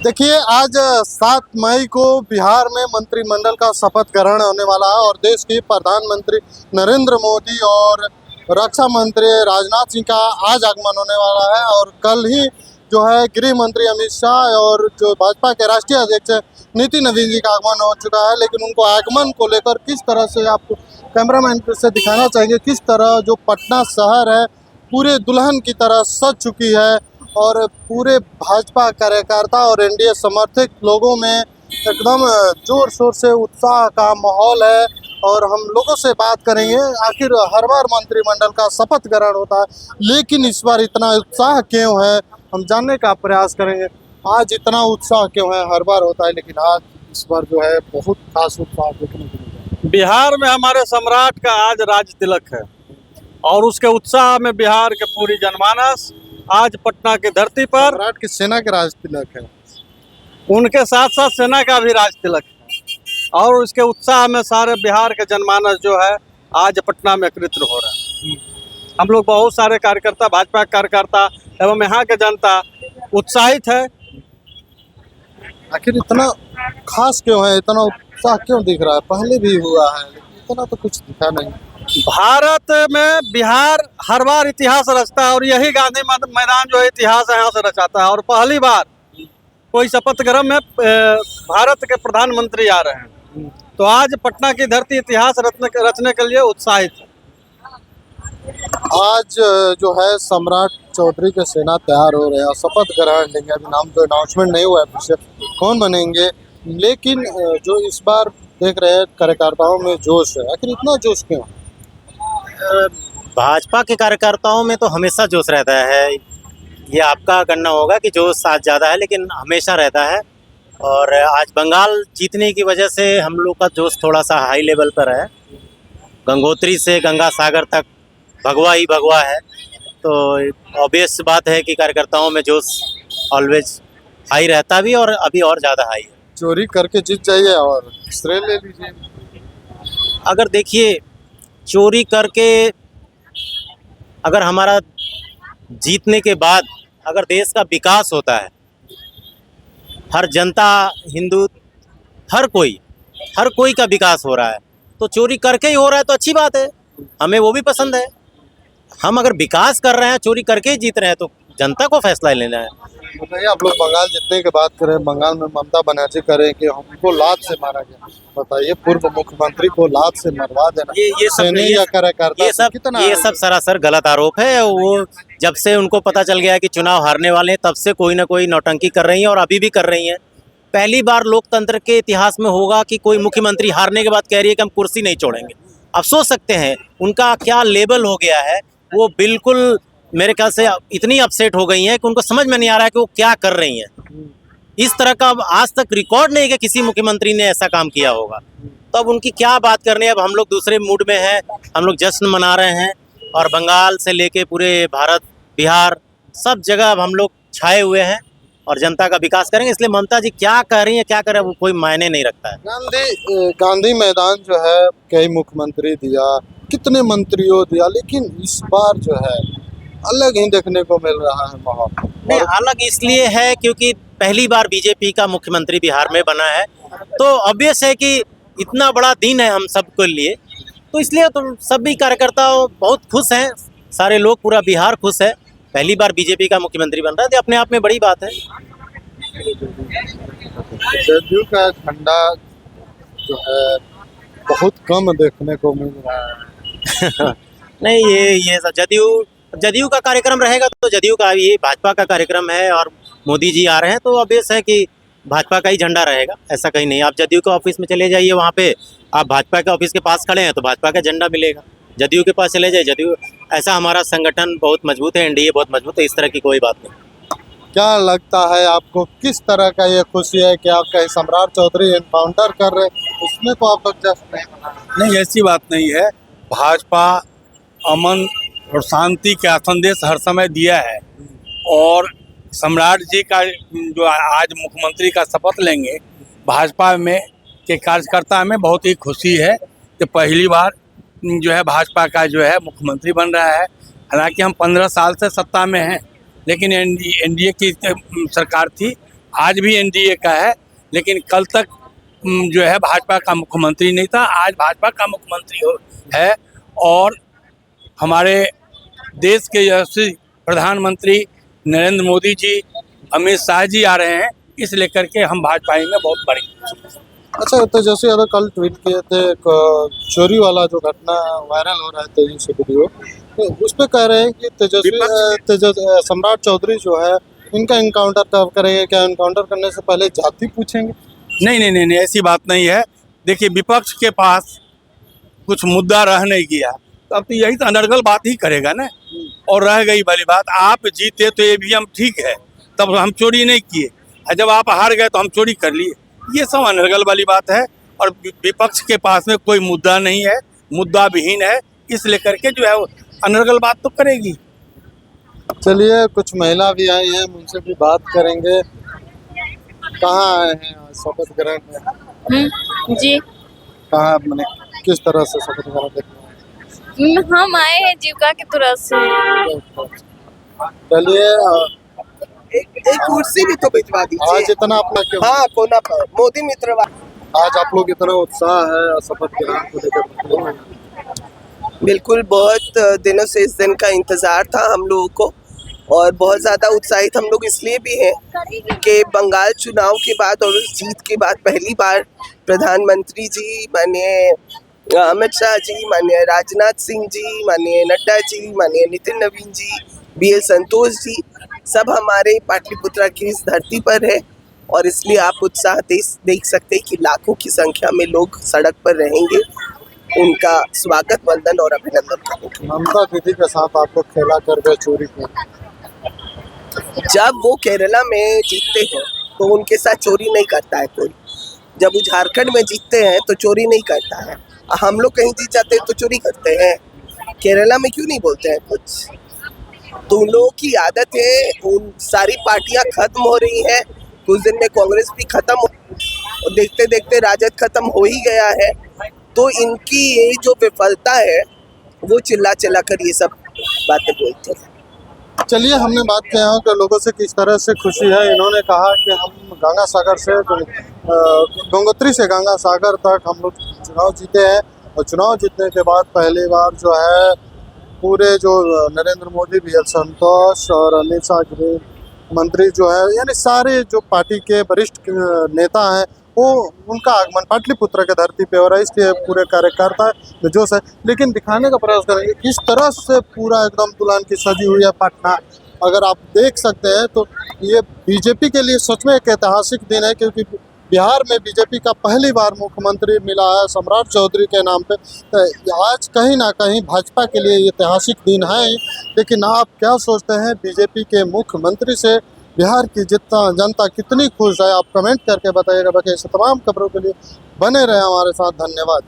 देखिए, आज 7 मई को बिहार में मंत्रिमंडल का शपथ ग्रहण होने वाला है और देश के प्रधानमंत्री नरेंद्र मोदी और रक्षा मंत्री राजनाथ सिंह का आज आगमन होने वाला है। और कल ही जो है गृह मंत्री अमित शाह और जो भाजपा के राष्ट्रीय अध्यक्ष नितिन नवीन जी का आगमन हो चुका है। लेकिन उनको आगमन को लेकर किस तरह से आप कैमरामैन से दिखाना चाहेंगे, किस तरह जो पटना शहर है पूरे दुल्हन की तरह सज चुकी है और पूरे भाजपा कार्यकर्ता और एनडीए समर्थक लोगों में एकदम जोर शोर से उत्साह का माहौल है। और हम लोगों से बात करेंगे, आखिर हर बार मंत्रिमंडल का शपथ ग्रहण होता है लेकिन इस बार इतना उत्साह क्यों है, हम जानने का प्रयास करेंगे। आज इतना उत्साह क्यों है, हर बार होता है लेकिन आज इस बार जो है बहुत खास उत्साह देखने को मिला है। बिहार में हमारे सम्राट का आज राज तिलक है और उसके उत्साह में बिहार के पूरी जनमानस आज पटना की धरती पर सम्राट की सेना के राज तिलक है, उनके साथ साथ सेना का भी राज तिलक है और उसके उत्साह में सारे बिहार के जनमानस जो है आज पटना में एकत्रित हो रहे हैं। हम लोग बहुत सारे कार्यकर्ता, भाजपा के कार्यकर्ता एवं यहाँ के जनता उत्साहित है। आखिर इतना खास क्यों है, इतना उत्साह क्यों दिख रहा है? पहले भी हुआ है लेकिन इतना तो कुछ दिखा नहीं। भारत में बिहार हर बार इतिहास रचता है और यही गांधी मैदान जो है इतिहास यहाँ से रचाता है। और पहली बार कोई शपथ ग्रहण में भारत के प्रधानमंत्री आ रहे हैं, तो आज पटना की धरती इतिहास रचने के लिए उत्साहित है। आज जो है सम्राट चौधरी के सेना तैयार हो रहे हैं, शपथ ग्रहण लेंगे। अभी नाम तो अनाउंसमेंट नहीं हुआ है पीछे कौन बनेंगे, लेकिन जो इस बार देख रहे हैं कार्यकर्ताओं में जोश है। आखिर इतना जोश क्यों? भाजपा के कार्यकर्ताओं में तो हमेशा जोश रहता है, ये आपका कहना होगा कि जोश आज ज़्यादा है लेकिन हमेशा रहता है। और आज बंगाल जीतने की वजह से हम लोग का जोश थोड़ा सा हाई लेवल पर है। गंगोत्री से गंगा सागर तक भगवा ही भगवा है, तो ऑब्वियस बात है कि कार्यकर्ताओं में जोश ऑलवेज हाई रहता भी और अभी और ज़्यादा हाई है। चोरी करके जीत जाइए और श्रेय ले लीजिए। अगर देखिए, चोरी करके अगर हमारा जीतने के बाद अगर देश का विकास होता है, हर जनता, हिंदू, हर कोई का विकास हो रहा है, तो चोरी करके ही हो रहा है तो अच्छी बात है, हमें वो भी पसंद है। हम अगर विकास कर रहे हैं, चोरी करके ही जीत रहे हैं, तो जनता को फैसला लेना है। बताइए, आप लोग बंगाल जीतने की बात करें, बंगाल में ममता बनर्जी करें कि हमको लात से मारा गया, बताइए पूर्व मुख्यमंत्री को लात से मरवा देना, ये सब सरासर गलत आरोप है। वो जब से उनको पता चल गया है कि चुनाव हारने वाले हैं, तब से कोई ना कोई नौटंकी कर रही हैं और अभी भी कर रही हैं। पहली बार लोकतंत्र के इतिहास में होगा कि कोई मुख्यमंत्री हारने के बाद कह रही है कि हम कुर्सी नहीं छोड़ेंगे। अब सोच सकते हैं उनका क्या लेवल हो गया है। वो बिल्कुल मेरे ख्याल से इतनी अपसेट हो गई हैं कि उनको समझ में नहीं आ रहा है कि वो क्या कर रही हैं। इस तरह का आज तक रिकॉर्ड नहीं है कि किसी मुख्यमंत्री ने ऐसा काम किया होगा, तो अब उनकी क्या बात करनी है। अब हम लोग दूसरे मूड में हैं, हम लोग जश्न मना रहे हैं और बंगाल से लेके पूरे भारत, बिहार, सब जगह अब हम लोग छाए हुए हैं और जनता का विकास करेंगे। इसलिए ममता जी क्या कह रही हैं, क्या कर रहे हैं, वो कोई मायने नहीं रखता है। गांधी मैदान जो है कई मुख्यमंत्री दिया, कितने मंत्रियों दिया, लेकिन इस बार जो है अलग ही देखने को मिल रहा है माहौल। नहीं, अलग इसलिए है क्योंकि पहली बार बीजेपी का मुख्यमंत्री बिहार में बना है, तो ऑब्वियस है कि इतना बड़ा दिन है हम सबके लिए, तो इसलिए तो सभी कार्यकर्ता बहुत खुश हैं, सारे लोग, पूरा बिहार खुश है। पहली बार बीजेपी का मुख्यमंत्री बन रहा है, तो अपने आप में बड़ी बात है। जदयू का झंडा जो है बहुत कम देखने को मिल रहा है। नहीं, ये सब जदयू का कार्यक्रम रहेगा तो जदयू का, ये भाजपा का कार्यक्रम है और मोदी जी आ रहे हैं, तो ऑब्वियस है कि भाजपा का ही झंडा रहेगा, ऐसा कहीं नहीं। आप जदयू के ऑफिस में चले जाइए, वहाँ पे आप भाजपा के ऑफिस के पास खड़े हैं तो भाजपा का झंडा मिलेगा। जदयू के पास चले जाए, जदयू, ऐसा हमारा संगठन बहुत मजबूत है, एनडीए बहुत मजबूत है, इस तरह की कोई बात नहीं। क्या लगता है आपको, किस तरह का ये खुशी है कि आपका सम्राट चौधरी एनकाउंटर कर रहे, उसमें तो आप लोग जश्न नहीं मना रहे? नहीं, ऐसी बात नहीं है। भाजपा अमन और शांति का संदेश हर समय दिया है और सम्राट जी का जो आज मुख्यमंत्री का शपथ लेंगे, भाजपा में के कार्यकर्ता में बहुत ही खुशी है कि पहली बार जो है भाजपा का जो है मुख्यमंत्री बन रहा है। हालांकि हम 15 साल से सत्ता में हैं, लेकिन एनडीए की सरकार थी आज भी एनडीए का है, लेकिन कल तक जो है भाजपा का मुख्यमंत्री नहीं था, आज भाजपा का मुख्यमंत्री है। और हमारे देश के यशस्वी प्रधानमंत्री नरेंद्र मोदी जी, अमित शाह जी आ रहे हैं, इस लेकर के हम भाजपाई में बहुत बड़ी। अच्छा, तेजस्वी यादव कल ट्वीट किए थे एक चोरी वाला जो घटना वायरल हो रहा है तेजी से वीडियो, तो उस पर कह रहे हैं कि सम्राट चौधरी जो है इनका इनकाउंटर कब करेंगे, क्या इनकाउंटर करने से पहले जाति पूछेंगे? नहीं, ऐसी बात नहीं है। देखिए, विपक्ष के पास कुछ मुद्दा रह नहीं गया, तब तो यही तो अनर्गल बात ही करेगा ना। और रह गई वाली बात, आप जीते तो ईवीएम ठीक है, तब हम चोरी नहीं किए, और जब आप हार गए तो हम चोरी कर लिए, ये सब अनर्गल वाली बात है। और विपक्ष के पास में कोई मुद्दा नहीं है, मुद्दा विहीन है, इस लेकर के जो है अनर्गल बात तो करेगी। चलिए, कुछ महिला भी आई हैं, उनसे भी बात करेंगे। कहाँ आए हैं शपथ ग्रहण में? जी, कहाँ मैंने किस तरह से शपथ ग्रहण देखना है? हम आए हैं जीविका की तरफ से। चलिए, एक कुर्सी भी तो भिजवा दीजिए। आज इतना अपना क्यों? हाँ, कोना पर मोदी मित्र आज आप लोग इतना उत्साह है शपथ ग्रहण को लेकर? बिल्कुल, बहुत दिनों से इस दिन का इंतजार था हम लोगों को, और बहुत ज़्यादा उत्साहित हम लोग इसलिए भी हैं कि बंगाल चुनाव के बाद और उस जीत के बाद पहली बार प्रधानमंत्री जी, माननीय अमित शाह जी, माननीय राजनाथ सिंह जी, माननीय नड्डा जी, माननीय नितिन नवीन जी, BL संतोष जी, सब हमारे पाटलिपुत्रा की इस धरती पर है। और इसलिए आप उत्साह देख सकते हैं कि लाखों की संख्या में लोग सड़क पर रहेंगे, उनका स्वागत, वंदन और अभिनंदन करेंगे। ममता दीदी के साथ आप लोग खेला कर गए चोरी को। जब वो केरला में जीतते हैं तो उनके साथ चोरी नहीं करता है कोई। जब वो झारखंड में जीतते हैं तो चोरी नहीं करता है। हम लोग कहीं जीत जाते हैं तो चोरी करते हैं, केरला में क्यों नहीं बोलते हैं कुछ? तो उन लोगों की आदत है। उन सारी पार्टियां खत्म हो रही हैं, कुछ दिन में कांग्रेस भी खत्म हो, और देखते देखते राजद खत्म हो ही गया है। तो इनकी ये जो विफलता है, वो चिल्ला चिल्ला कर ये सब बातें बोलते हैं। चलिए, हमने बात किया है कि लोगों से किस तरह से खुशी है। इन्होंने कहा कि हम गंगा सागर से गंगोत्री से गंगा सागर तक हम लोग चुनाव जीते हैं, और चुनाव जीतने के बाद पहली बार जो है पूरे जो नरेंद्र मोदी, BL संतोष और अमित शाह गृह मंत्री जो है, यानी सारे जो पार्टी के वरिष्ठ नेता हैं, वो उनका आगमन पाटलिपुत्र के धरती पे हो रहा है। इसके पूरे कार्यकर्ता में जोश है। लेकिन दिखाने का प्रयास करेंगे किस तरह से पूरा एकदम दुल्हन की सजी हुई है पटना। अगर आप देख सकते हैं तो ये बीजेपी के लिए सच में एक ऐतिहासिक दिन है, क्योंकि बिहार में बीजेपी का पहली बार मुख्यमंत्री मिला है सम्राट चौधरी के नाम पे। तो आज कहीं ना कहीं भाजपा के लिए ऐतिहासिक दिन है। लेकिन आप क्या सोचते हैं बीजेपी के मुख्यमंत्री से बिहार की जनता कितनी खुश है? आप कमेंट करके बताइएगा। बाकी ऐसे तमाम खबरों के लिए बने रहे हमारे साथ। धन्यवाद।